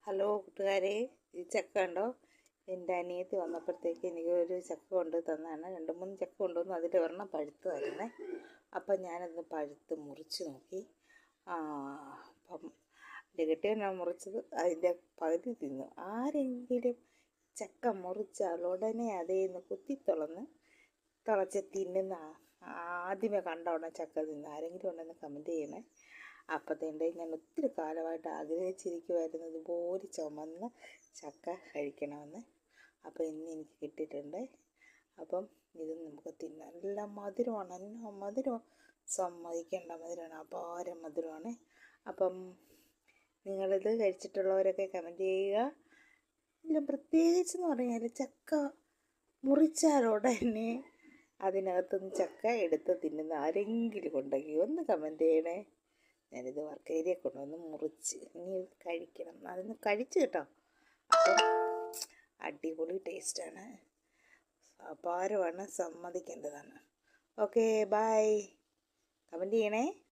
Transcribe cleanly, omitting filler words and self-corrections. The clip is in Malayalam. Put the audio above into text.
ഹലോ കൂട്ടുകാരെ, ഈ ചക്ക ഉണ്ടോ? എൻ്റെ അനിയത്തി വന്നപ്പോഴത്തേക്ക് എനിക്കൊരു ചക്ക കൊണ്ട് തന്നതാണ്. 2-3 ചക്ക കൊണ്ടുവന്നു. അതിൽ ഒരെണ്ണം പഴുത്തുമായിരുന്നേ. അപ്പം ഞാനത് പഴുത്ത് മുറിച്ച് നോക്കി. അപ്പം എൻ്റെ കെട്ടിയവനാണ് മുറിച്ചത്. അതിൻ്റെ പകുതി തിന്നു. ആരെങ്കിലും ചക്ക മുറിച്ചാൽ ഉടനെ അതേന്ന് തുളച്ച് തിന്നുന്ന ആദ്യമേ കണ്ട ഉടനെ ചക്ക തിന്ന് ആരെങ്കിലും ഉണ്ടെന്ന് കമൻറ്റ് ചെയ്യണേ. അപ്പത്തേണ്ട ഞാൻ ഒത്തിരി കാലമായിട്ട് ആഗ്രഹിച്ചിരിക്കുമായിരുന്നു ഇതുപോലെ ചുമന്ന ചക്ക കഴിക്കണമെന്ന്. അപ്പോൾ ഇന്ന് എനിക്ക് കിട്ടിയിട്ടുണ്ട്. അപ്പം ഇത് നമുക്ക് തിന്നാം. നല്ല മധുരമാണ്, എന്നാ മധുരം, സമ്മതിക്കേണ്ട മധുരമാണ്, അപാരം മധുരമാണ്. അപ്പം നിങ്ങളിത് കഴിച്ചിട്ടുള്ളവരൊക്കെ കമൻറ്റ് ചെയ്യുക. ഇല്ല, പ്രത്യേകിച്ചെന്ന് പറഞ്ഞാൽ ചക്ക മുറിച്ചാൽ ഉടനെ അതിനകത്തുനിന്ന് ചക്ക എടുത്ത് തിന്നുന്ന ആരെങ്കിലും ഉണ്ടെങ്കിൽ ഒന്ന് കമൻറ്റ് ചെയ്യണേ. ഞാനിത് വർക്ക് ഏരിയ കൊണ്ടുവന്ന് മുറിച്ച് ഇനി കഴിക്കണം. അതൊന്ന് കഴിച്ച് കേട്ടോ. അപ്പം അടിപൊളി ടേസ്റ്റാണ്, അപാരമാണ്, സമ്മതിക്കേണ്ടതാണ്. Okay, bye. കമൻറ്റ് ചെയ്യണേ.